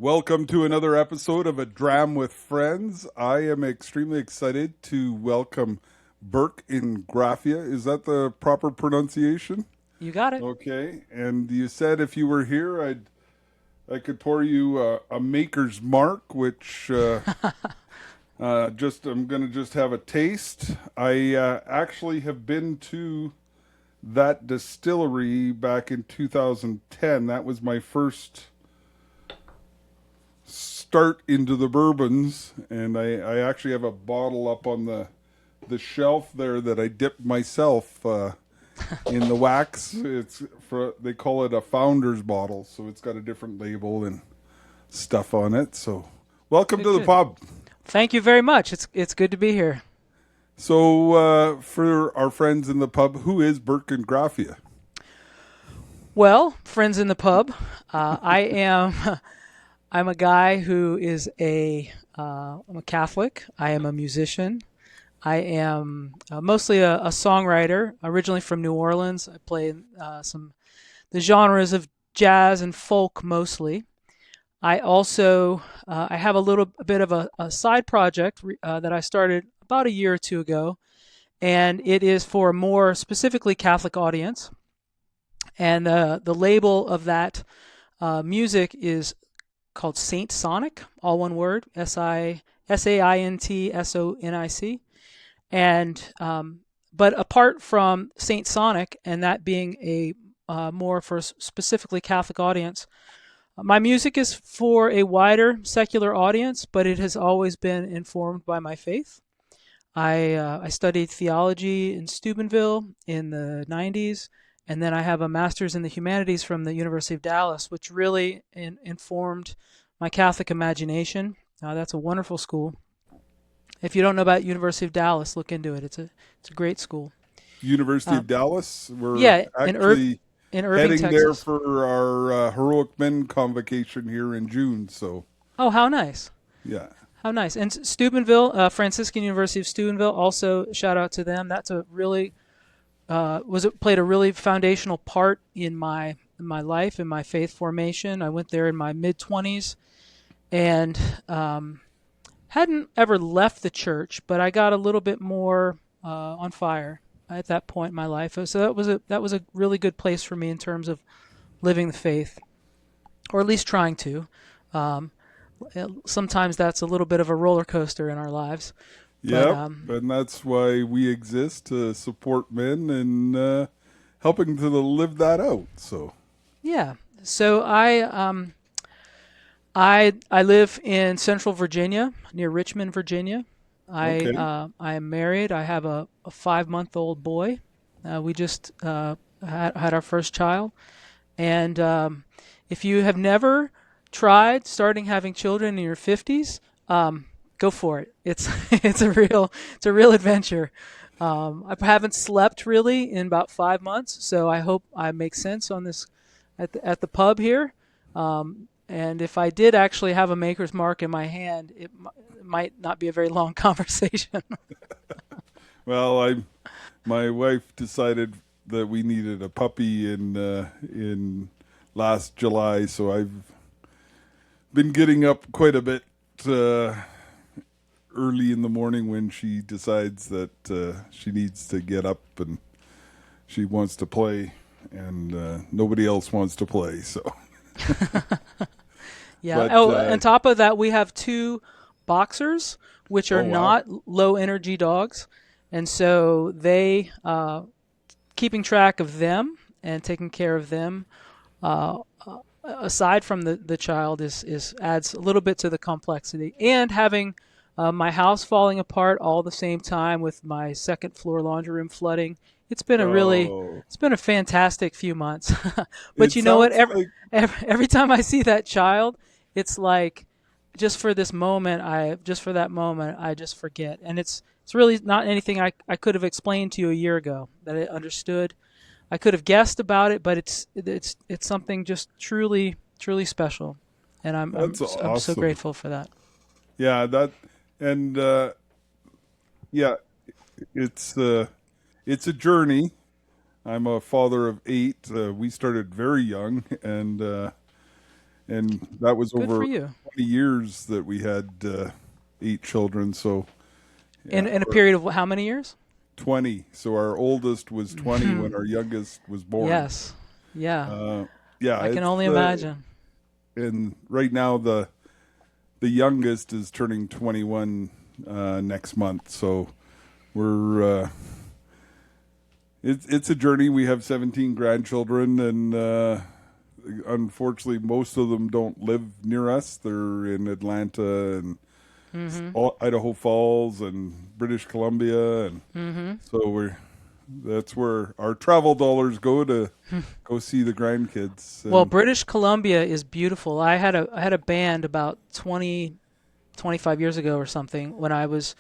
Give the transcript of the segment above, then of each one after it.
Welcome to another episode of A Dram with Friends. I am extremely excited to welcome Burke Ingraffia. Is that the proper pronunciation? You got it. Okay. And you said if you were here, I could pour you a Maker's Mark, which just I'm gonna just have a taste. I actually have been to that distillery back in 2010. That was my first start into the bourbons, and I actually have a bottle up on the shelf there that I dipped myself in the wax. It's for they call it a founder's bottle, so it's got a different label and stuff on it. So, welcome Good, to the good. pub. Thank you very much. It's good to be here. So, for our friends in the pub, who is Burke and Graffia? Well, friends in the pub, I am. I'm a guy who is I'm a Catholic. I am a musician. I am mostly a songwriter. Originally from New Orleans, I play some the genres of jazz and folk mostly. I also I have a bit of a side project that I started about a year or two ago, and it is for a more specifically Catholic audience. And the label of that music is called Saint Sonic, all one word, Saintsonic. And but apart from Saint Sonic, and that being a more for specifically Catholic audience, my music is for a wider secular audience, but it has always been informed by my faith. I studied theology in Steubenville in the 90s, and then I have a master's in the humanities from the University of Dallas, which really informed my Catholic imagination. That's a wonderful school. If you don't know about University of Dallas, look into it. It's a great school. University Uh, of Dallas. We're yeah, actually in Irving, heading there Texas. for our heroic men convocation here in June. So, Oh, how nice! yeah. How nice. And Steubenville, Franciscan University of Steubenville, also shout out to them. That's a really played a really foundational part in my life, in my faith formation. I went there in my mid 20s and hadn't ever left the church, but I got a little bit more on fire at that point in my life. So that was a really good place for me in terms of living the faith, or at least trying to. Um, Sometimes that's a little bit of a roller coaster in our lives, but Yep, and that's why we exist to support men and helping to live that out. So, yeah. So I live in Central Virginia, near Richmond, Virginia. okay. I am married. I have a 5-month-old boy. We just had our first child, and if you have never tried starting having children in your 50s, go for it. It's a real adventure. I haven't slept really in about 5 months, so I hope I make sense on this at the pub here. And if I did actually have a maker's mark in my hand, it might not be a very long conversation. Well, my wife decided that we needed a puppy in last July, so I've been getting up quite a bit uh, early in the morning when she decides that she needs to get up and she wants to play, and nobody else wants to play. So, Yeah. but Oh, on top of that, we have two boxers, which are oh wow, not low energy dogs, and so they keeping track of them and taking care of them. Uh, Aside from the child is adds a little bit to the complexity, and having my house falling apart all the same time with my second floor laundry room flooding. oh, It's been a fantastic few months. But it you know what? sounds like Every time I see that child, it's like just for that moment I just forget. And it's really not anything I could have explained to you a year ago that I understood. I could have guessed about it, but it's something just truly special, and that's I'm so awesome. grateful for that. Yeah, that and yeah, it's it's a journey. I'm a father of eight. We started very young, and and that was Good for over you. 20 years that we had 8 children. So yeah, In a or period of how many years? 20. So our oldest was 20 when our youngest was born. Yes. Yeah. Uh, yeah, I can it's only imagine. and right now the youngest is turning 21 next month. So we're it's a journey. We have 17 grandchildren, and unfortunately, most of them don't live near us. They're in Atlanta and Idaho Falls and British Columbia, and so that's where our travel dollars go to go see the grandkids. Well, And British Columbia is beautiful. I had a band about 25 years ago or something when I was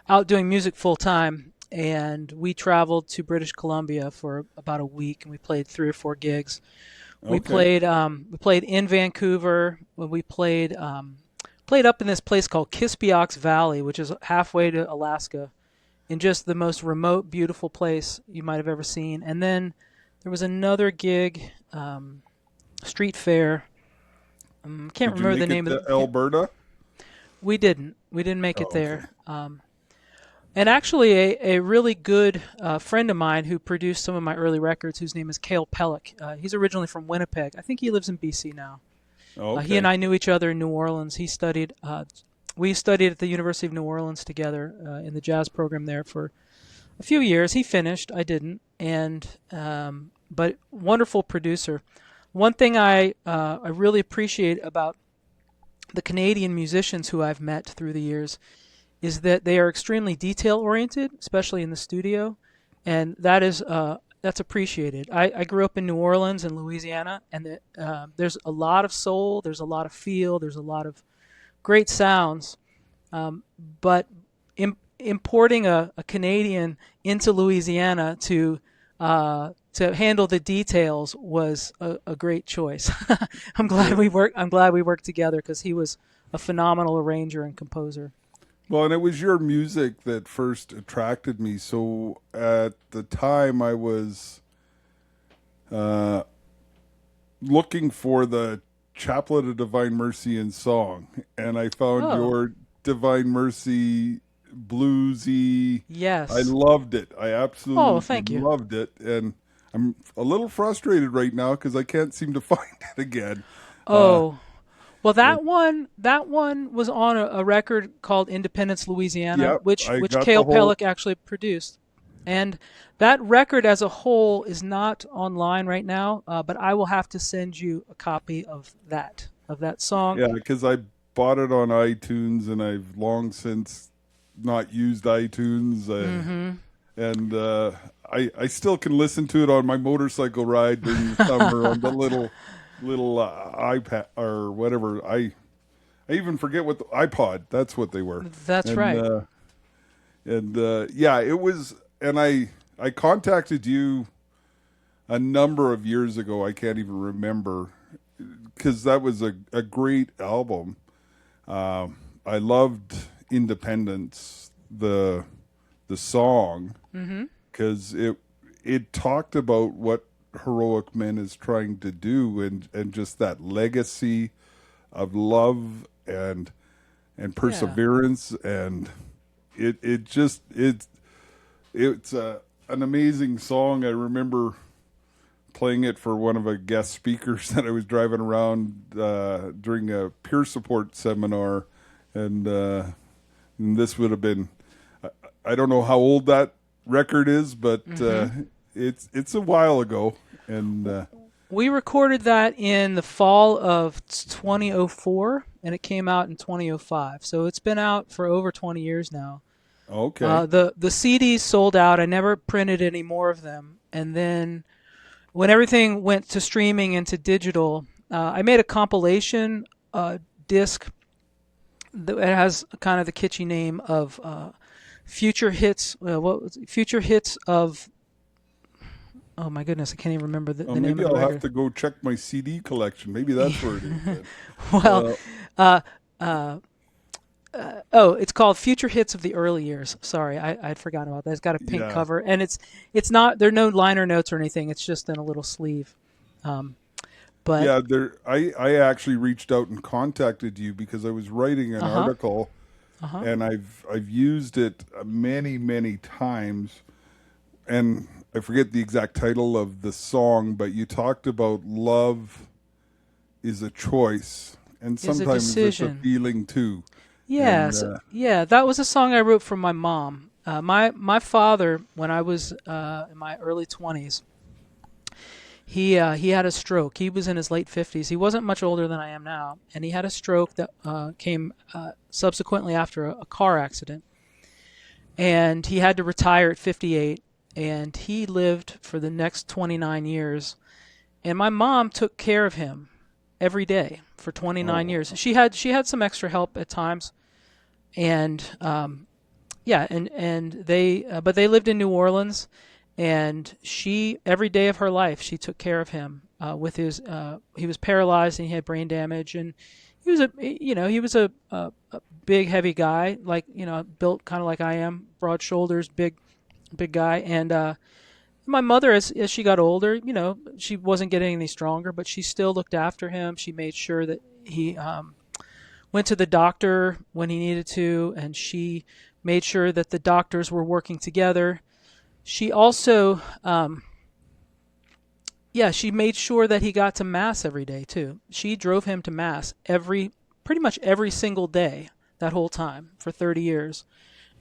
out doing music full time, and we traveled to British Columbia for about a week, and we played 3 or 4 gigs. okay, We played in Vancouver. When we played up in this place called Kispiox Valley, which is halfway to Alaska, in just the most remote, beautiful place you might have ever seen. And then there was another gig, street fair. Can't did you remember the make it name to of the. Alberta? We didn't. We didn't make it Oh, okay. there. And actually, a really good friend of mine who produced some of my early records, whose name is Cale Pellick. He's originally from Winnipeg. I think he lives in BC now. He and Okay. I knew each other in New Orleans. We studied at the University of New Orleans together in the jazz program there for a few years. He finished, I didn't, and but wonderful producer. One thing I really appreciate about the Canadian musicians who I've met through the years is that they are extremely detail oriented, especially in the studio, and that's appreciated. I grew up in New Orleans and Louisiana, and there's a lot of soul, there's a lot of feel, there's a lot of great sounds, but importing a Canadian into Louisiana to handle the details was a great choice. Yeah. I'm glad we worked together because he was a phenomenal arranger and composer. Well, and it was your music that first attracted me. So at the time, I was uh, looking for the Chaplet of Divine Mercy in song, and I found Oh, your Divine Mercy bluesy. I yes. loved it. I Oh, absolutely thank you. loved it, and I'm a little frustrated right now because I can't seem to find it again. Uh, Oh, well, that one was on a record called Independence, Louisiana, yep, I which got the Cale whole. Pellick actually produced. And that record as a whole is not online right now, but I will have to send you a copy of that song. Yeah, because I bought it on iTunes and I've long since not used iTunes. And I still can listen to it on my motorcycle ride during the summer on the little iPad or whatever. I even forget what the iPod. That's what they were. That's And right. yeah, it was. And I contacted you a number of years ago. I can't even remember because that was a great album. I loved Independence, the song, because it talked about what heroic men is trying to do, and just that legacy of love and Yeah. perseverance, and it's an amazing song. I remember playing it for one of the guest speakers that I was driving around during a peer support seminar, and this would have been I don't know how old that record is, but it's a while ago, and We recorded that in the fall of 2004, and it came out in 2005. So it's been out for over 20 years now. okay, The CDs sold out. I never printed any more of them. And then when everything went to streaming and to digital, I made a compilation disc that has kind of the kitschy name of Future Hits. Future Hits of. Oh my goodness, I can't even remember the name maybe of the I'll have record. to go check my CD collection. Maybe that's where it is. Then. Well, Uh, uh, uh, oh, it's called Future Hits of the Early Years. Sorry, I'd forgotten about that. It's got a pink yeah, cover, and it's not there are no liner notes or anything. It's just in a little sleeve. Um, But Yeah, I actually reached out and contacted you because I was writing an uh huh, article, uh huh. and I've used it many times, and I forget the exact title of the song, but you talked about love is a choice, and Is a sometimes it's a decision. feeling too. And Yes, yeah, that was a song I wrote for my mom. My father, when I was in my early 20s, he had a stroke. He was in his late 50s. He wasn't much older than I am now, and he had a stroke that came subsequently after a car accident, and he had to retire at 58. And he lived for the next 29 years. And my mom took care of him every day for 29 oh, years. She had some extra help at times, and yeah, and they but they lived in New Orleans, and she every day of her life she took care of him with his he was paralyzed and he had brain damage, and he was a big heavy guy, like, built kind of like I am, broad shoulders, big guy. And my mother, as she got older, she wasn't getting any stronger, but she still looked after him. She made sure that he went to the doctor when he needed to, and she made sure that the doctors were working together. She also, yeah, she made sure that he got to mass every day too. She drove him to mass pretty much every single day that whole time for 30 years.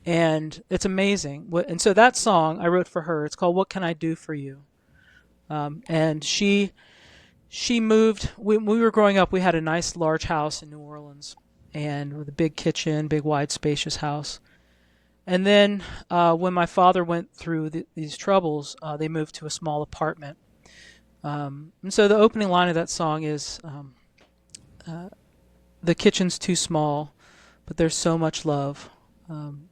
And it's amazing. And so that song I wrote for her. It's called "What Can I Do for You?" And she moved. When we were growing up, we had a nice large house in New Orleans, and with a big kitchen, big wide spacious house. And then when my father went through these troubles, they moved to a small apartment. And so the opening line of that song is, "The kitchen's too small, but there's so much love.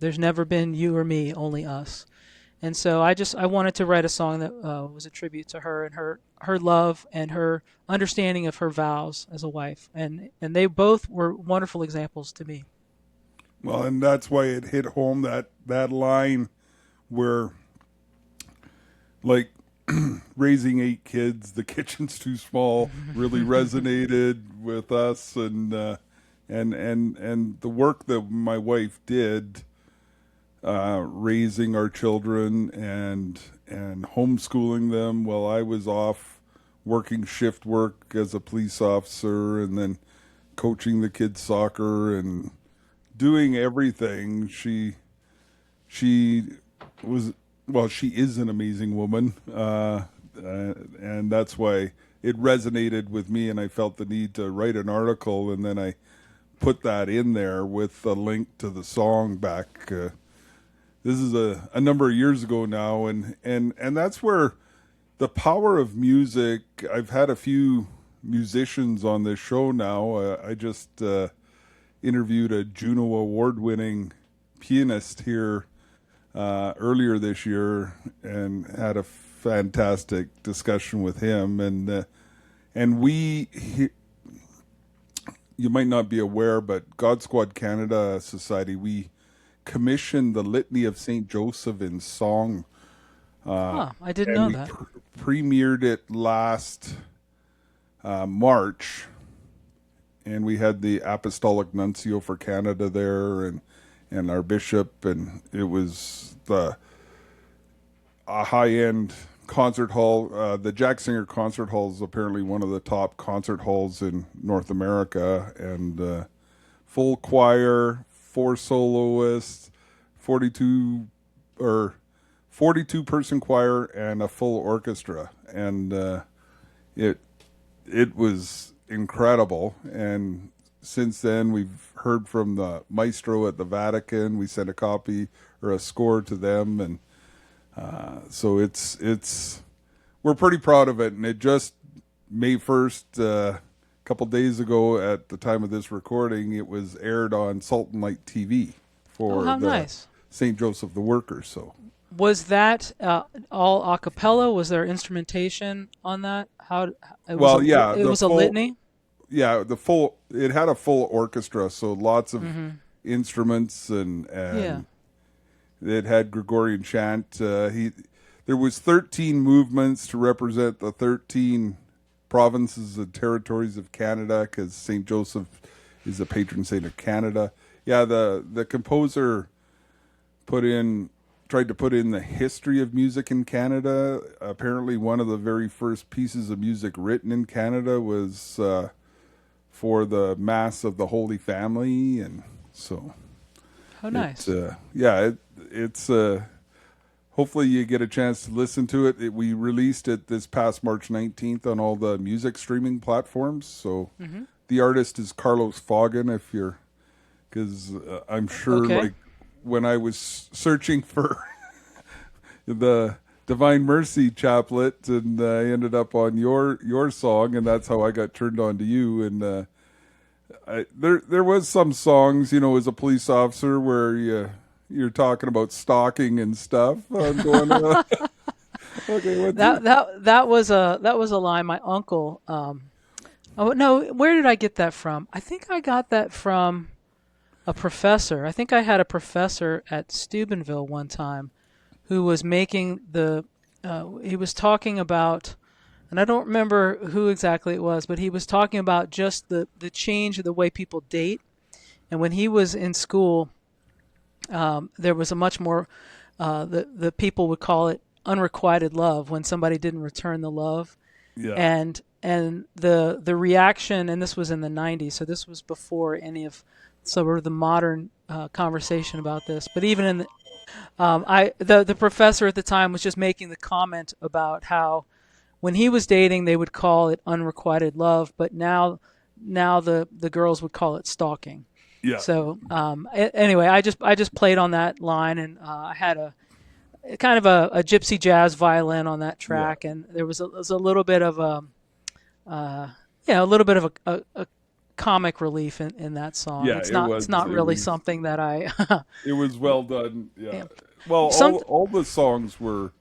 There's never been you or me, only us." And so I wanted to write a song that was a tribute to her and her love and her understanding of her vows as a wife. And they both were wonderful examples to me. well, and that's why it hit home, that line where, like, raising 8 kids, the kitchen's too small, really resonated with us, and the work that my wife did, raising our children and homeschooling them while I was off working shift work as a police officer, and then coaching the kids soccer and doing everything. She was, well, she is an amazing woman, and that's why it resonated with me, and I felt the need to write an article, and then I put that in there with a link to the song back. This is a number of years ago now, and that's where the power of music. I've had a few musicians on this show now. I just interviewed a Juno Award-winning pianist here earlier this year, and had a fantastic discussion with him. And you might not be aware, but God Squad Canada Society, we commissioned the Litany of Saint Joseph in song, Huh, I didn't and know we that. premiered it last March, and we had the Apostolic Nuncio for Canada there, and our bishop, and it was a high end concert hall. The Jack Singer Concert Hall is apparently one of the top concert halls in North America, and full choir, 4 soloists, 42 or 42-person choir, and a full orchestra, and it it was incredible. And since then, we've heard from the maestro at the Vatican. We sent a copy or a score to them, and so it's we're pretty proud of it. And it just May 1st, a couple days ago, at the time of this recording, it was aired on Salt and Light TV Oh, for how the nice. St. Joseph the Worker. So, Was that all a cappella? Was there instrumentation on that? How it was well, a yeah, it was a litany? it had a full orchestra, so lots of Mm-hmm. instruments, Yeah. and it had Gregorian chant. There was 13 movements to represent the 13 provinces and territories of Canada, because Saint Joseph is the patron saint of Canada. Yeah, the composer tried to put in the history of music in Canada. Apparently, one of the very first pieces of music written in Canada was for the Mass of the Holy Family, and so Oh, nice. it's hopefully you get a chance to listen to it. We released it this past March 19th on all the music streaming platforms. So the artist is Carlos Foggin, because I'm sure Okay. like when I was searching for the Divine Mercy chaplet, and I ended up on your song, and that's how I got turned on to you. And there was some songs, as a police officer, where you're talking about stalking and stuff. I'm going, okay, what's That was a line my uncle. Oh no, where did I get that from? I think I got that from a professor. I think I had a professor at Steubenville one time who was making he was talking about, and I don't remember who exactly it was, but he was talking about just the change of the way people date. And when he was in school, there was a much more, the people would call it unrequited love, when somebody didn't return the love. yeah, And the reaction, and this was in the 90s, so this was before any of sort of the modern conversation about this. But even in the professor at the time was just making the comment about how when he was dating they would call it unrequited love, but now the girls would call it stalking. yeah, So anyway, I just played on that line, and I had a kind of a gypsy jazz violin on that yeah. track, and there was a little bit of a little bit of a comic relief in that song. Yeah, It's not really something that I it was well done. Yeah. yeah. Well, Some all the songs were,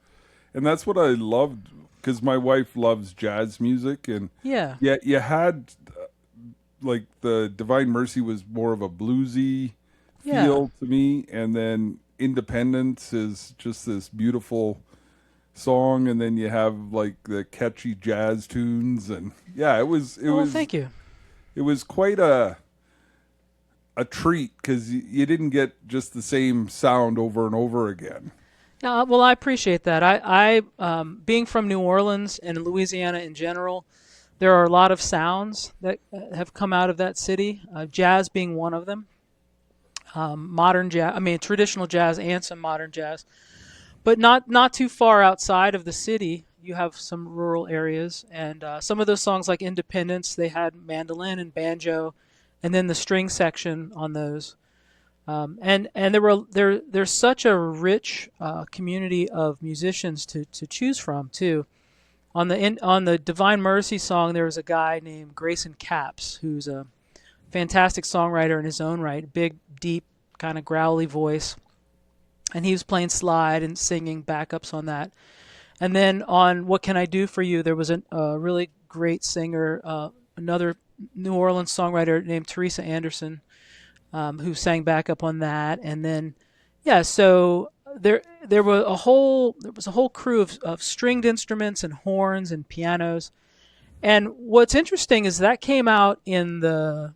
and that's what I loved, because my wife loves jazz music, and yeah. yeah, you had like the Divine Mercy was more of a bluesy Yeah. feel to me, and then Independence is just this beautiful song, and then you have like the catchy jazz tunes, and yeah, Well, thank you. it was quite a treat, because you didn't get just the same sound over and over again. Yeah, well, I appreciate that. I being from New Orleans and Louisiana in general, there are a lot of sounds that have come out of that city. Jazz being one of them. Modern jazz, I mean traditional jazz and some modern jazz, but not too far outside of the city. You have some rural areas, and some of those songs like Independence, they had mandolin and banjo, and then the string section on those. And there's such a rich community of musicians to choose from too. On the Divine Mercy song, there was a guy named Grayson Capps, who's a fantastic songwriter in his own right, big, deep, kind of growly voice, and he was playing slide and singing backups on that. And then on What Can I Do for You, there was a really great singer, another New Orleans songwriter named Teresa Anderson, who sang backup on that. And then, yeah, so there was a whole crew of stringed instruments and horns and pianos. And what's interesting is that came out in the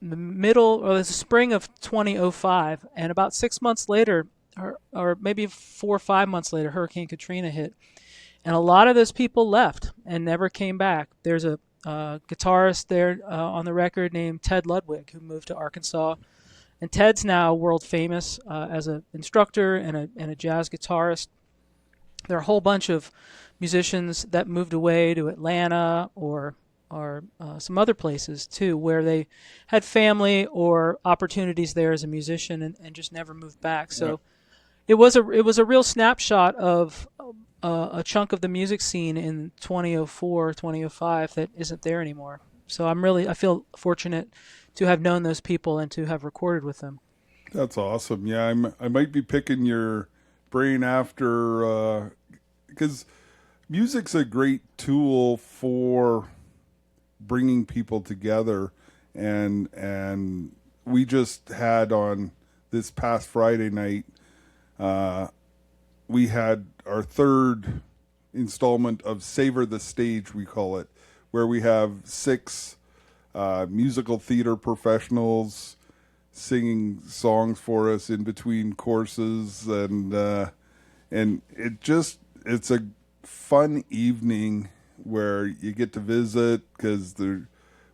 middle or the spring of 2005, and about 6 months later, or maybe 4 or 5 months later, Hurricane Katrina hit, and a lot of those people left and never came back. There's a guitarist there on the record named Ted Ludwig, who moved to Arkansas, and Ted's now world famous as an instructor and a jazz guitarist. There are a whole bunch of musicians that moved away to Atlanta or some other places too, where they had family or opportunities there as a musician, and just never moved back. So it was a real snapshot of a chunk of the music scene in 2004, 2005 that isn't there anymore. So I feel fortunate to have known those people and to have recorded with them. That's awesome. Yeah, I might be picking your brain after, because music's a great tool for bringing people together, and we just had on this past Friday night, we had our third installment of Savor the Stage, we call it, where we have six musical theater professionals singing songs for us in between courses, and it's a fun evening where you get to visit because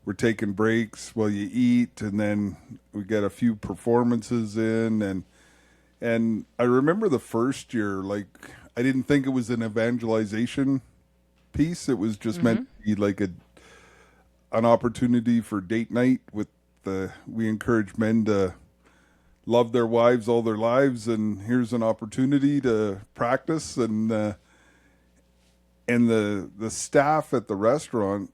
we're taking breaks while you eat, and then we get a few performances in, and I remember the first year, like, I didn't think it was an evangelization piece. It was just meant to be like an opportunity for date night with we encourage men to love their wives all their lives, and here's an opportunity to practice. And the staff at the restaurant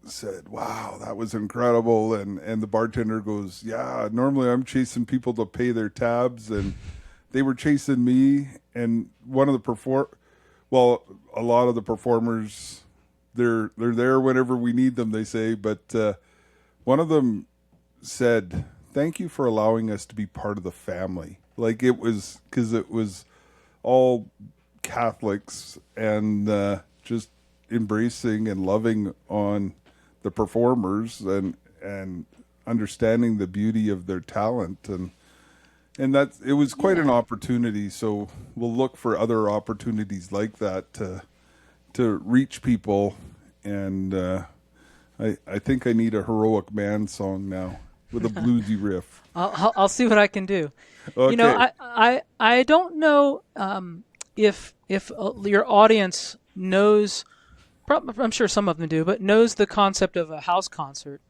said, "Wow, that was incredible." And the bartender goes, "Yeah, normally I'm chasing people to pay their tabs, and they were chasing me." And one of the a lot of the performers, they're there whenever we need them, they say, but one of them said, "Thank you for allowing us to be part of the family." Like, it was because it was all Catholics, and just embracing and loving on the performers, and understanding the beauty of their talent, and that it was quite an opportunity. So we'll look for other opportunities like that to reach people. And I think I need a Heroic Man song now with a bluesy riff. I'll see what I can do. Okay. You know, I don't know if your audience knows. I'm sure some of them do, but knows the concept of a house concert.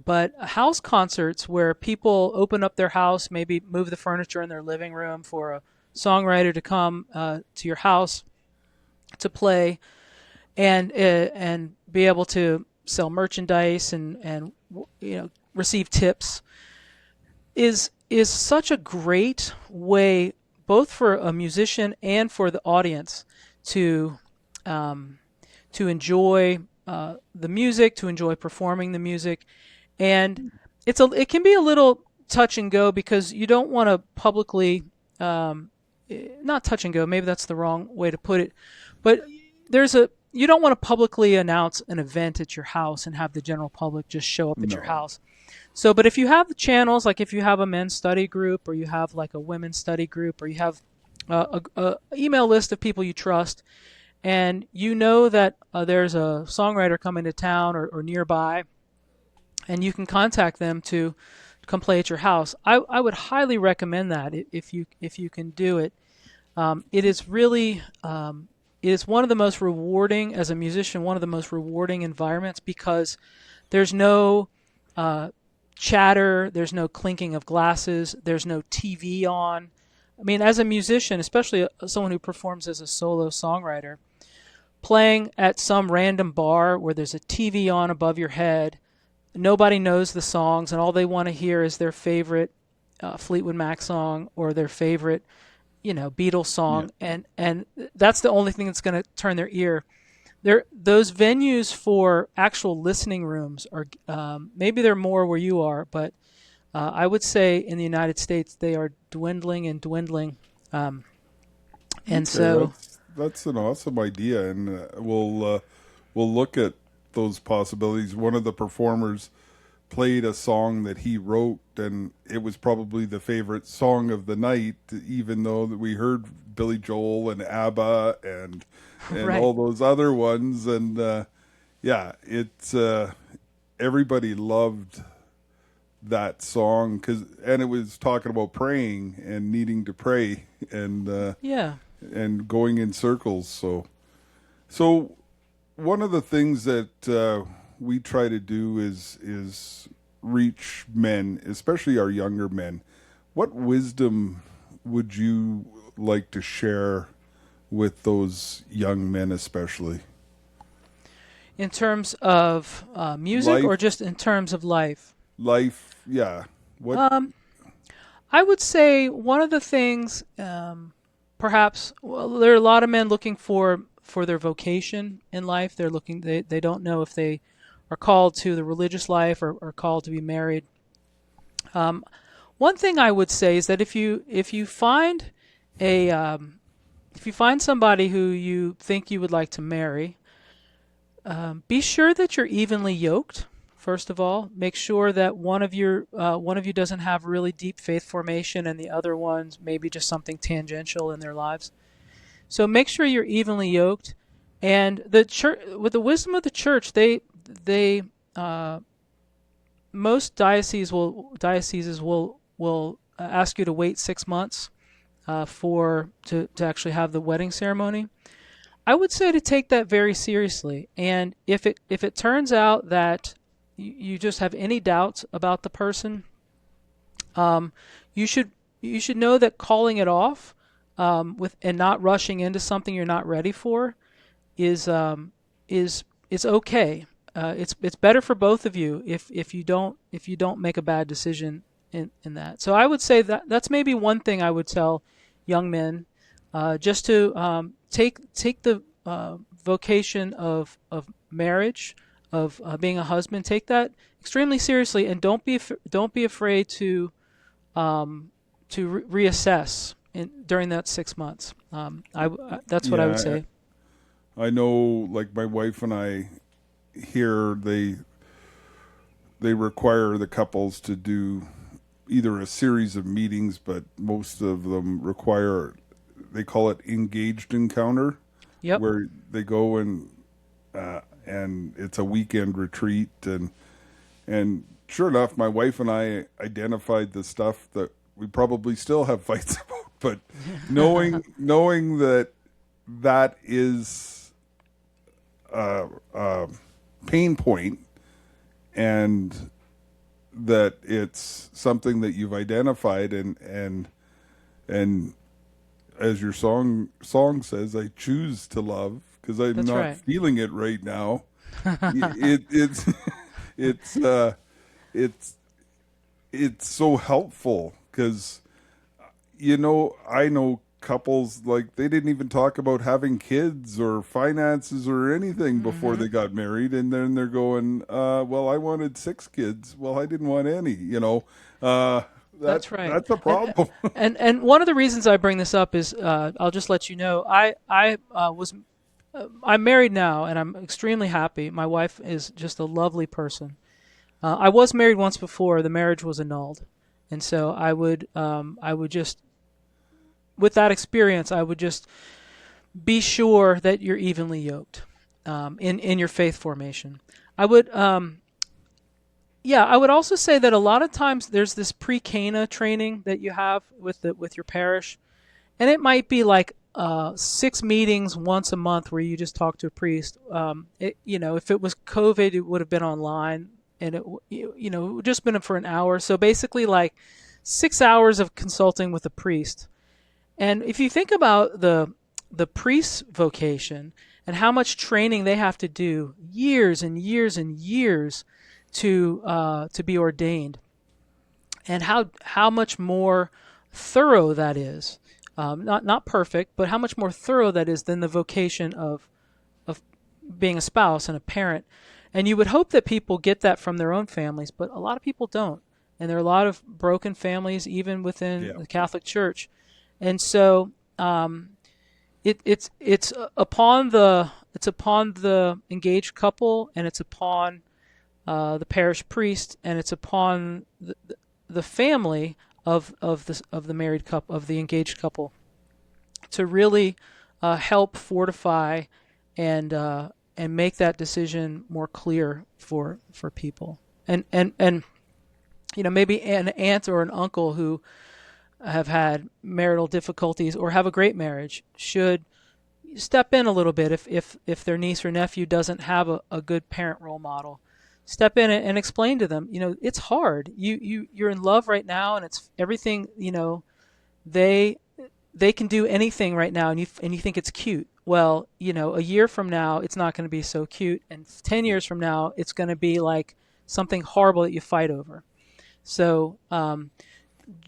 But house concerts where people open up their house, maybe move the furniture in their living room for a songwriter to come to your house to play, and be able to sell merchandise and receive tips is such a great way, both for a musician and for the audience, to enjoy the music, to enjoy performing the music. And it can be a little touch and go, because you don't want to publicly, not touch and go, maybe that's the wrong way to put it, but you don't want to publicly announce an event at your house and have the general public just show up at your house. So, but if you have the channels, like if you have a men's study group, or you have like a women's study group, or you have a email list of people you trust, and you know that there's a songwriter coming to town or nearby, and you can contact them to come play at your house, I would highly recommend that if you can do it. It is really it is one of the most rewarding, as a musician, one of the most rewarding environments, because there's no chatter, there's no clinking of glasses, there's no TV on. I mean, as a musician, especially someone who performs as a solo songwriter, playing at some random bar where there's a TV on above your head, nobody knows the songs, and all they want to hear is their favorite Fleetwood Mac song, or their favorite, Beatles song, and that's the only thing that's going to turn their ear. Those venues for actual listening rooms are maybe they're more where you are, but I would say in the United States they are dwindling and dwindling, and okay, so that's an awesome idea, and we'll look at those possibilities. One of the performers played a song that he wrote, and it was probably the favorite song of the night, even though that we heard Billy Joel and ABBA and Right. all those other ones. And it's everybody loved that song, and it was talking about praying and needing to pray, and Yeah. and going in circles. So one of the things that we try to do is reach men, especially our younger men. What wisdom would you like to share with those young men, especially? In terms of music, Life, or just in terms of life? yeah. What? I would say one of the things, perhaps, well, there are a lot of men looking for their vocation in life. They don't know if they are called to the religious life, or called to be married. One thing I would say is that if you find somebody who you think you would like to marry, Be sure that you're evenly yoked. First of all, make sure that one of you doesn't have really deep faith formation, and the other one's maybe just something tangential in their lives. So make sure you're evenly yoked. And the church, with the wisdom of the church, they uh, most dioceses will ask you to wait 6 months for to actually have the wedding ceremony. I would say to take that very seriously. And if it turns out that you just have any doubts about the person, um, you should you should know that calling it off with and not rushing into something you're not ready for is is okay. It's better for both of you if you don't make a bad decision in that. So I would say that that's maybe one thing I would tell young men, just to take the vocation of marriage, of being a husband. Take that extremely seriously, and don't be afraid um, to reassess during that 6 months. That's what I would Yeah, say. I know, like my wife and I here, they require the couples to do either a series of meetings, but most of them require, they call it engaged encounter, Yep, where they go and it's a weekend retreat, and sure enough, my wife and I identified the stuff that we probably still have fights about, but knowing that that is a pain point, and that it's something that you've identified, and as your song says, I choose to love because I'm that's not right. feeling it right now. It's it's it's it's so helpful because I know couples, like, they didn't even talk about having kids or finances or anything before Hmm. they got married, and then they're going, well, I wanted 6 kids. Well, I didn't want any. Uh, That's right. that's a And problem. and one of the reasons I bring this up is I'll just let you know I'm married now and I'm extremely happy. My wife is just a lovely person. I was married once before. The marriage was annulled, and so I would just with that experience I would just be sure that you're evenly yoked in your faith formation. I would Yeah, I would also say that a lot of times there's this pre-Cana training that you have with your parish, and it might be like 6 meetings once a month where you just talk to a priest. If it was COVID, it would have been online, and it would just been for an hour. So basically, like 6 hours of consulting with a priest. And if you think about the priest's vocation and how much training they have to do, years and years and years to be ordained, and how much more thorough that is. Not perfect, but how much more thorough that is than the vocation of being a spouse and a parent. And you would hope that people get that from their own families, but a lot of people don't. And there are a lot of broken families even within Yeah. the Catholic Church. And so it's upon the engaged couple, and it's upon the parish priest, and it's upon the family of the married couple, of the engaged couple, to really help fortify and make that decision more clear for people. And maybe an aunt or an uncle who have had marital difficulties or have a great marriage should step in a little bit if their niece or nephew doesn't have a good parent role model. Step in and explain to them, it's hard. You're in love right now, and it's everything. They they can do anything right now, and you think it's cute. Well, a year from now, it's not going to be so cute, and 10 years from now, it's going to be like something horrible that you fight over. So,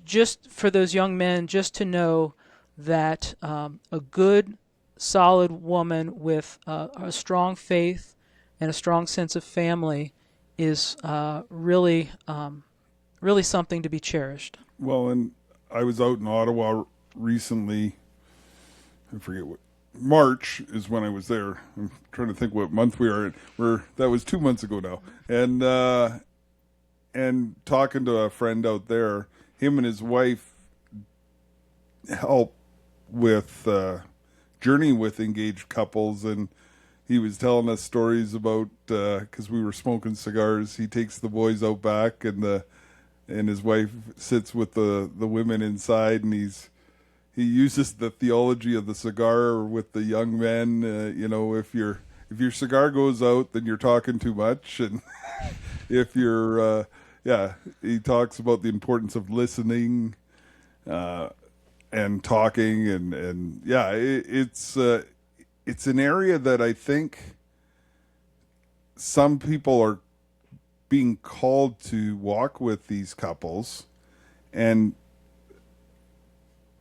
just for those young men, just to know that a good, solid woman with a strong faith and a strong sense of family is really something to be cherished. Well, and I was out in Ottawa recently. I forget what. March is when I was there. I'm trying to think what month we are in. That was 2 months ago now, and talking to a friend out there, him and his wife help with journey with engaged couples, and he was telling us stories about because we were smoking cigars. He takes the boys out back, and his wife sits with the women inside, and he uses the theology of the cigar with the young men. If your cigar goes out, then you're talking too much, and if you're he talks about the importance of listening and talking, and it's an area that I think some people are being called to walk with these couples and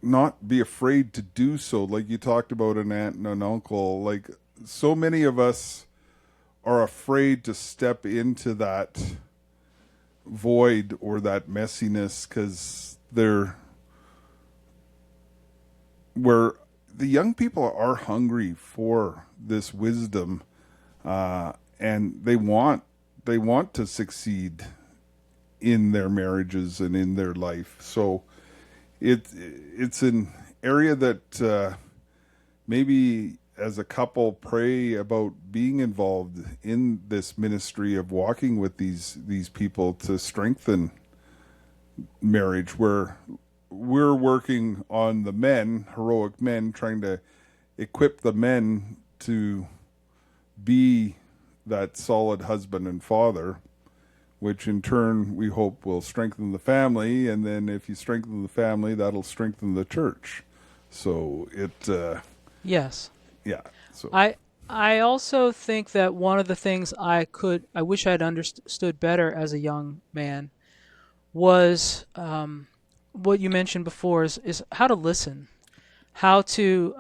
not be afraid to do so. Like you talked about an aunt and an uncle, like so many of us are afraid to step into that void or that messiness because where the young people are hungry for this wisdom, and they want to succeed in their marriages and in their life. So it's an area that maybe as a couple pray about being involved in this ministry of walking with these people to strengthen marriage, where we're working on the men, heroic men, trying to equip the men to be that solid husband and father, which in turn we hope will strengthen the family. And then if you strengthen the family, that'll strengthen the church. So Yes. yeah. So I also think that one of the things I wish I'd understood better as a young man was what you mentioned before is how to listen, how to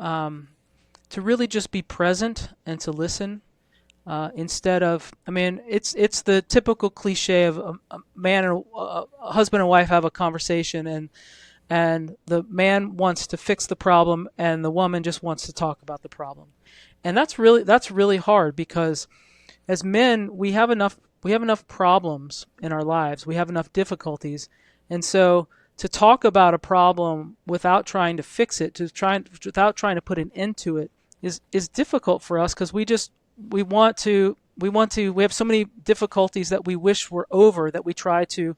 really just be present and to listen instead of. I mean, it's the typical cliche of a man and a husband and wife have a conversation, and the man wants to fix the problem and the woman just wants to talk about the problem, and that's really hard because as men we have enough problems in our lives, we have enough difficulties, and so to talk about a problem without trying to fix it, without trying to put an end to it, is difficult for us because we have so many difficulties that we wish were over, that we try to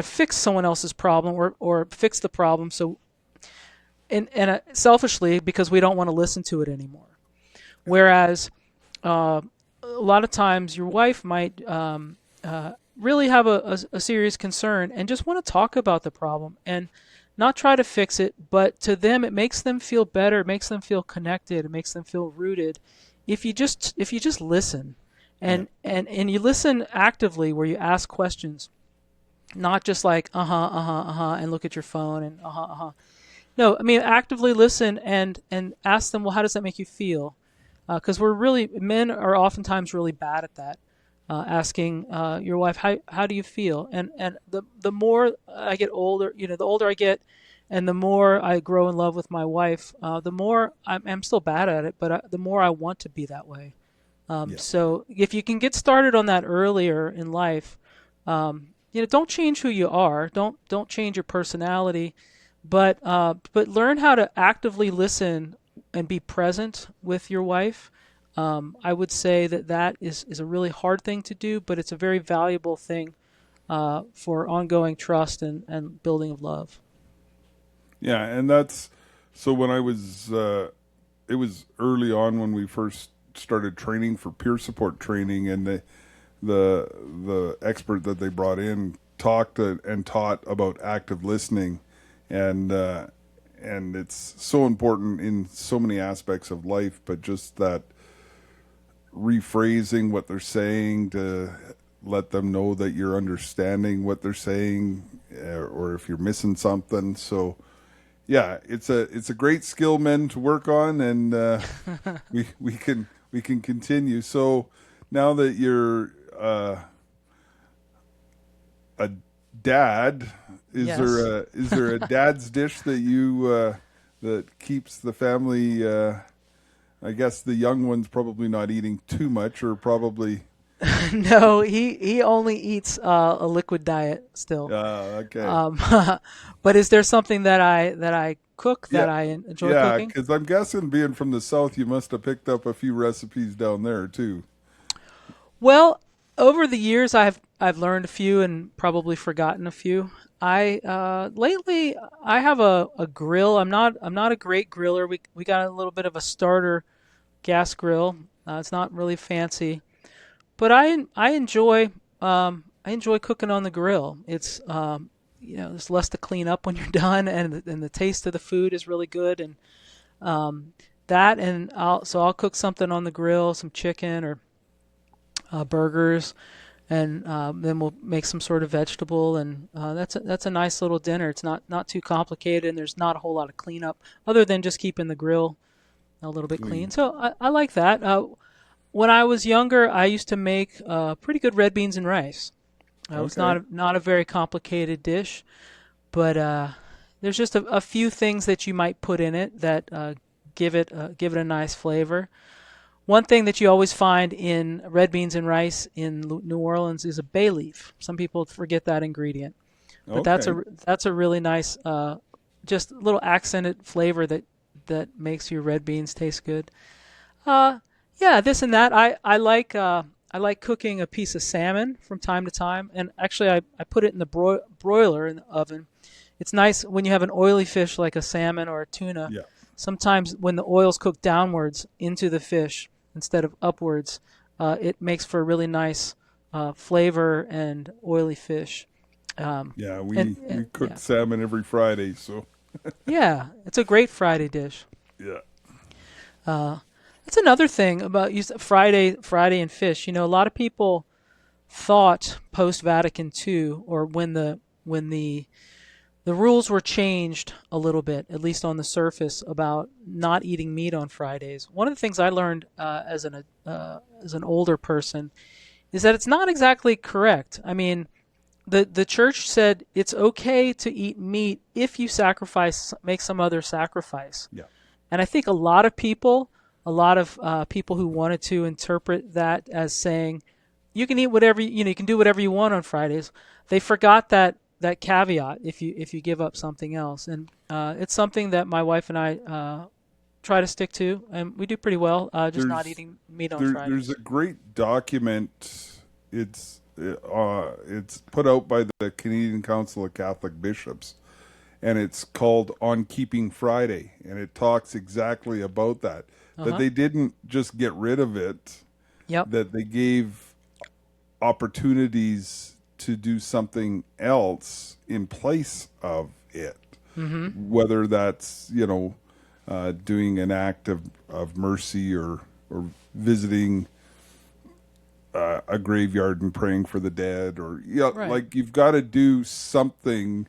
fix someone else's problem or fix the problem, so selfishly, because we don't want to listen to it anymore. Whereas a lot of times your wife might really have a serious concern and just want to talk about the problem and not try to fix it, but to them it makes them feel better, it makes them feel connected, it makes them feel rooted if you just listen yeah, and you listen actively, where you ask questions, not just like and look at your phone and No, I mean actively listen and ask them, well, how does that make you feel? Because men are oftentimes really bad at that. Asking your wife, how do you feel? And the more I get older, the older I get, and the more I grow in love with my wife, the more I'm still bad at it, but the more I want to be that way. yeah, So if you can get started on that earlier in life, don't change who you are, don't change your personality, but learn how to actively listen and be present with your wife. I would say that is a really hard thing to do, but it's a very valuable thing for ongoing trust and building of love. yeah. And that's so when I was it was early on when we first started training for peer support training, and the expert that they brought in talked and taught about active listening, and it's so important in so many aspects of life, but just that rephrasing what they're saying to let them know that you're understanding what they're saying, or if you're missing something. So yeah, it's a great skill, men, to work on, and we can continue. So now that you're a dad, Yes. is there a dad's dish that you that keeps the family I guess the young one's probably not eating too much, or probably. No, he only eats a liquid diet still. Okay. But is there something that I cook Yeah, that I enjoy yeah. cooking? Because I'm guessing, being from the south, you must have picked up a few recipes down there too. Well, over the years, I've learned a few and probably forgotten a few. I lately I have a grill. I'm not a great griller. We got a little bit of a starter gas grill. It's not really fancy, but I enjoy cooking on the grill. It's there's less to clean up when you're done, and the taste of the food is really good. And that and I'll cook something on the grill, some chicken or burgers, and then we'll make some sort of vegetable, and that's a nice little dinner. It's not too complicated, and there's not a whole lot of cleanup other than just keeping the grill a little bit clean. Clean. So I like that. When I was younger, I used to make pretty good red beans and rice. It's Okay. not a very complicated dish, but there's just a few things that you might put in it that give it a nice flavor. One thing that you always find in red beans and rice in New Orleans is a bay leaf. Some people forget that ingredient, but that's Okay. a really nice, just little accented flavor that makes your red beans taste good. Uh, yeah, this and that. I like cooking a piece of salmon from time to time, and actually I put it in the broiler in the oven. It's nice when you have an oily fish like a salmon or a tuna. Yeah. Sometimes when the oil's cooked downwards into the fish instead of upwards, it makes for a really nice flavor and oily fish. Um, Yeah. We cook yeah, salmon every Friday, so yeah, it's a great Friday dish. yeah. Uh, that's another thing about Friday and fish. A lot of people thought post Vatican II, or when the rules were changed a little bit, at least on the surface, about not eating meat on Fridays. One of the things I learned as an older person is that it's not exactly correct. I mean, the church said it's okay to eat meat if you make some other sacrifice. Yeah. And I think a lot of people who wanted to interpret that as saying you can eat whatever you can do whatever you want on Fridays. They forgot that caveat if you give up something else, and it's something that my wife and I try to stick to, and we do pretty well. Just not There's eating meat on there's Fridays. a great document. It's put out by the Canadian Council of Catholic Bishops, and it's called "On Keeping Friday," and it talks exactly about that. Uh That huh. they didn't just get rid of it, Yep. that they gave opportunities to do something else in place of it, Mm-hmm. whether that's doing an act of mercy, or visiting a graveyard and praying for the dead, or Right. like, you've got to do something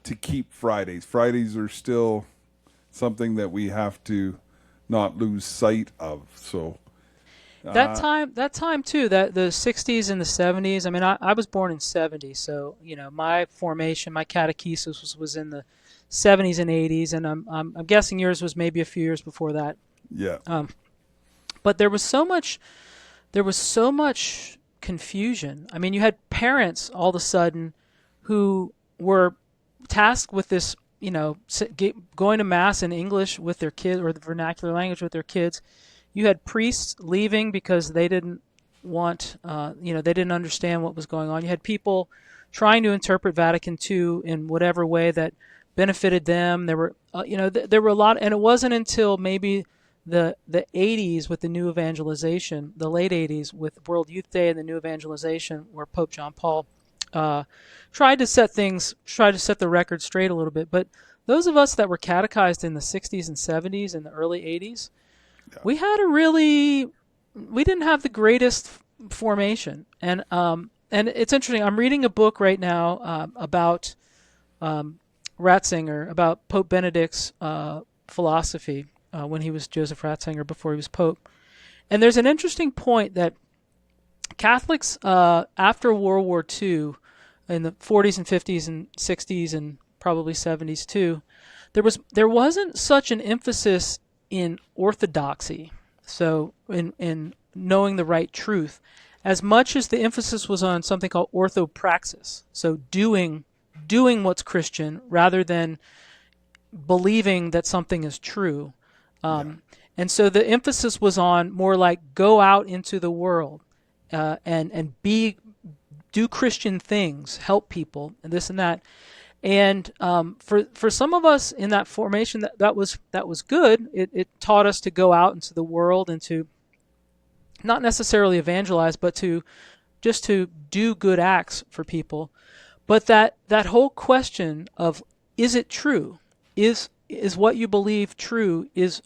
to keep Fridays. Fridays are still something that we have to not lose sight of. So That time too, that the 60s and the 70s. I mean, I was born in 70, so my formation, my catechesis was in the 70s and 80s, and I'm guessing yours was maybe a few years before that. yeah, Um, but there was so much confusion. I mean, you had parents all of a sudden who were tasked with this, going to mass in English with their kids, or the vernacular language with their kids. You had priests leaving because they didn't they didn't understand what was going on. You had people trying to interpret Vatican II in whatever way that benefited them. There were a lot, and it wasn't until maybe the 80s with the new evangelization, the late 80s with World Youth Day and the new evangelization, where Pope John Paul uh, tried to set the record straight a little bit. But those of us that were catechized in the 60s and 70s and the early 80s, yeah, we had a really we didn't have the greatest formation, and it's interesting. I'm reading a book right now about um, Ratzinger, about Pope Benedict's philosophy when he was Joseph Ratzinger, before he was Pope. And there's an interesting point that Catholics after World War II, in the 40s and 50s and 60s and probably 70s too, there wasn't such an emphasis in orthodoxy. So in knowing the right truth, as much as the emphasis was on something called orthopraxis, so doing what's Christian rather than believing that something is true. Yeah. And so the emphasis was on more like go out into the world and do Christian things, help people, and this and that. And for some of us in that formation, that was good. It taught us to go out into the world and to not necessarily evangelize, but to just to do good acts for people. But that whole question of is it true? Is what you believe true? Is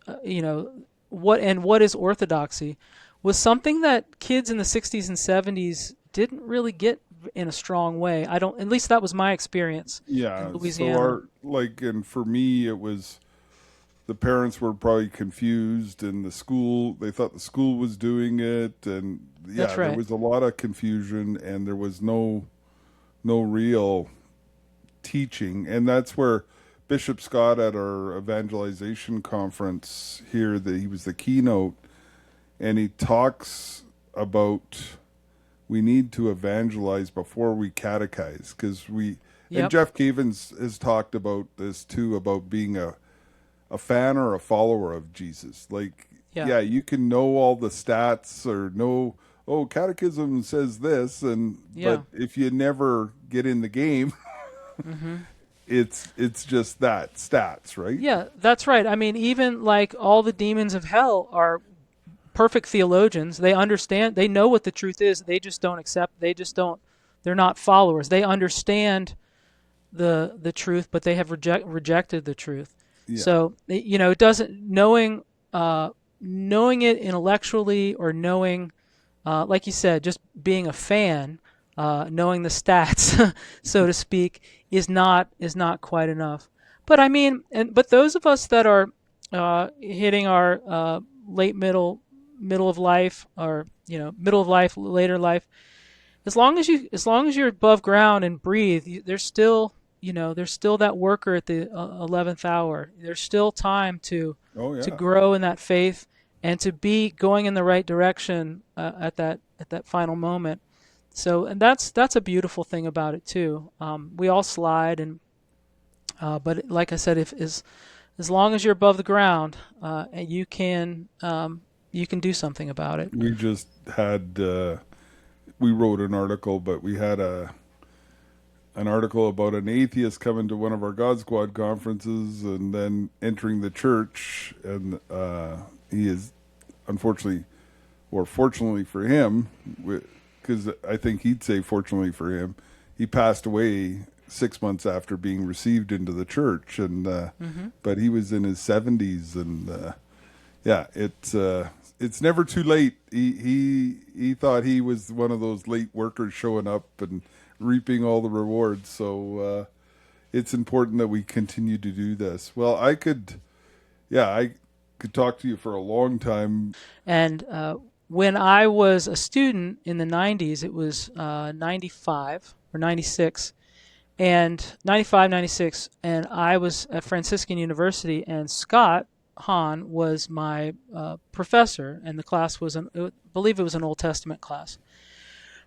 what is orthodoxy? Was something that kids in the 60s and 70s didn't really get in a strong way. I don't. At least that was my experience in Yeah. So Louisiana. and for me, it was the parents were probably confused, and they thought the school was doing it, and That's yeah, there right. was a lot of confusion, and there was no real teaching, and that's where Bishop Scott at our evangelization conference here, that he was the keynote, and he talks about we need to evangelize before we catechize, because and Yep. Jeff Cavins has talked about this too, about being a fan or a follower of Jesus. Like, Yeah. yeah, you can know all the stats or know, oh, catechism says this, Yeah. but if you never get in the game, Hmm. it's just that stats, right? Yeah, that's right. I mean, even like all the demons of hell are perfect theologians. They understand, they know what the truth is. They just don't accept, they just don't, they're not followers. They understand the truth, but they have rejected the truth. Yeah, So, it doesn't, knowing it intellectually or knowing, like you said, just being a fan, knowing the stats, so to speak, is not quite enough. But I mean, but those of us that are hitting our late middle of life, or middle of life, later life, as long as you're above ground and breathe, there's still that worker at the 11th hour. There's still time oh to yeah. grow in that faith and to be going in the right direction at that final moment. So, and that's a beautiful thing about it too. We all slide, but like I said, if as long as you're above the ground, and you can do something about it. We just had we wrote an article, but we had an article about an atheist coming to one of our God Squad conferences and then entering the church, and he is, unfortunately, or fortunately for him, because I think he'd say fortunately for him, he passed away 6 months after being received into the church, and Hmm. but he was in his 70s, and yeah, it's never too late. He thought he was one of those late workers showing up and reaping all the rewards. So it's important that we continue to do this. Well, I could talk to you for a long time. And when I was a student in the 90s, it was 95 or 96, and 95, 96, and I was at Franciscan University, and Scott Hahn was my professor, and the class was, I believe it was an Old Testament class.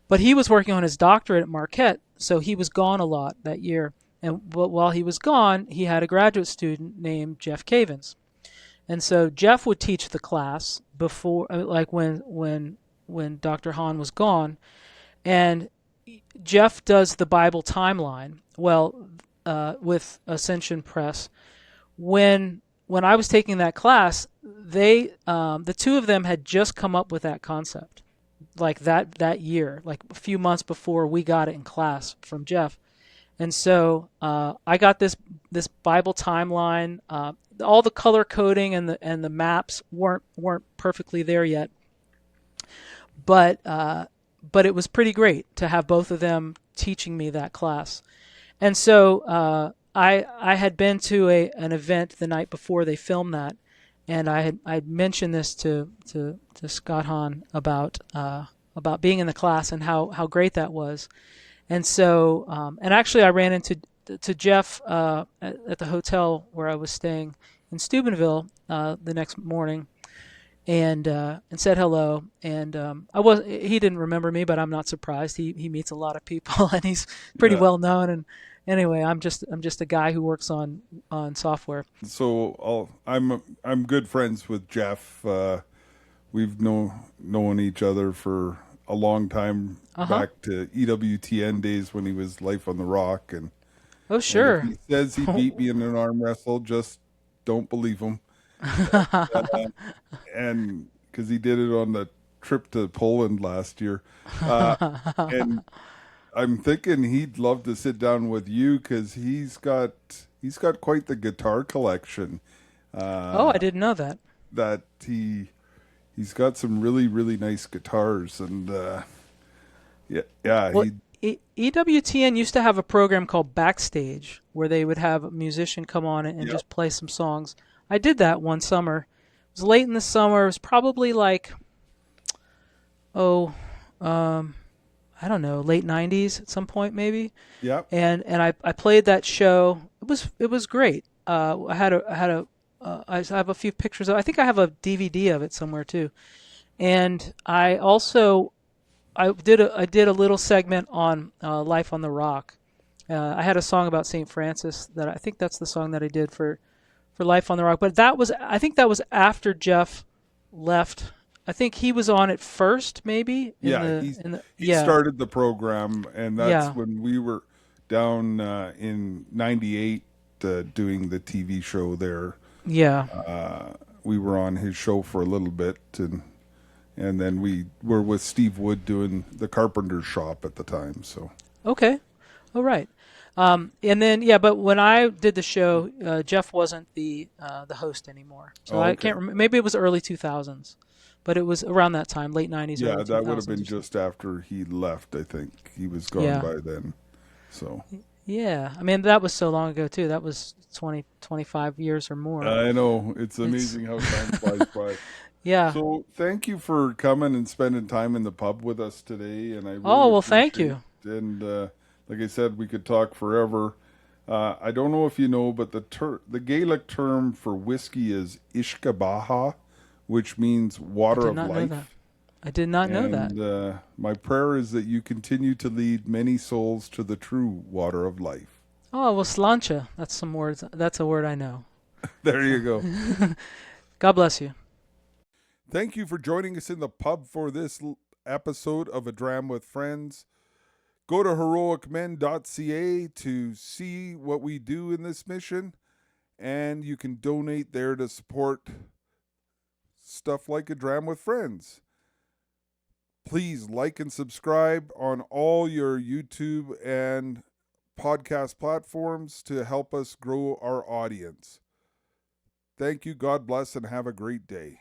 But he was working on his doctorate at Marquette, so he was gone a lot that year. And while he was gone, he had a graduate student named Jeff Cavins. And so Jeff would teach the class before, like when Dr. Hahn was gone, and Jeff does the Bible timeline. Well, with Ascension Press, when I was taking that class, the two of them had just come up with that concept, like that year, like a few months before we got it in class from Jeff. And so I got this Bible timeline. All the color coding and the maps weren't perfectly there yet, but it was pretty great to have both of them teaching me that class. And so I had been to an event the night before they filmed that, and I'd mentioned this to Scott Hahn about being in the class and how great that was. And so and actually I ran into to Jeff at the hotel where I was staying in Steubenville the next morning, and said hello. And he didn't remember me, but I'm not surprised. He meets a lot of people, and he's pretty Yeah. well known. And anyway, I'm just a guy who works on software. So I'm good friends with Jeff. We've known each other for a long time, Uh huh. back to EWTN days when he was Life on the Rock, Oh and if sure. he says he beat me in an arm wrestle, just don't believe him. And because he did it on the trip to Poland last year, uh, and I'm thinking he'd love to sit down with you because he's got quite the guitar collection. Oh, I Uh, didn't know that. that he's got some really really nice guitars, and yeah, Well, he EWTN used to have a program called Backstage where they would have a musician come on and yeah just play some songs. I did that one summer. It was late in the summer. It was probably like, oh, um, I don't know, late '90s at some point maybe. yeah And I played that show. It was great. I have a few pictures of. I think I have a DVD of it somewhere too. And I did a little segment on Life on the Rock. I had a song about St. Francis that I think that's the song that I did for Life on the Rock. But I think that was after Jeff left. I think he was on it first, maybe in yeah the he in the he yeah started the program, and that's yeah when we were down in '98 doing the TV show there. yeah. We were on his show for a little bit, and then we were with Steve Wood doing the carpenter's shop at the time. So Okay, all right. And then yeah, but when I did the show, Jeff wasn't the host anymore. So oh, I okay. can't remember. Maybe it was early 2000s, but it was around that time, late '90s, Yeah, early that would have 2000s been or something. just after he left. I think he was gone Yeah, by then. So yeah. I mean, that was so long ago too. That was 20, 25 years or more. I know it's It's amazing how time flies by. yeah. So thank you for coming and spending time in the pub with us today, and I Oh really well, thank appreciate you. it. And like I said, we could talk forever. I don't know if you know, but the Gaelic term for whiskey is Ishkabaha, which means I water did of not know that. life. I did not know that. And my prayer is that you continue to lead many souls to the true water of life. Oh well, slancha. That's some words. That's a word I know. There you So, go. God bless you. Thank you for joining us in the pub for this episode of A Dram with Friends. Go to heroicmen.ca to see what we do in this mission, and you can donate there to support stuff like A Dram with Friends. Please like and subscribe on all your YouTube and podcast platforms to help us grow our audience. Thank you, God bless, and have a great day.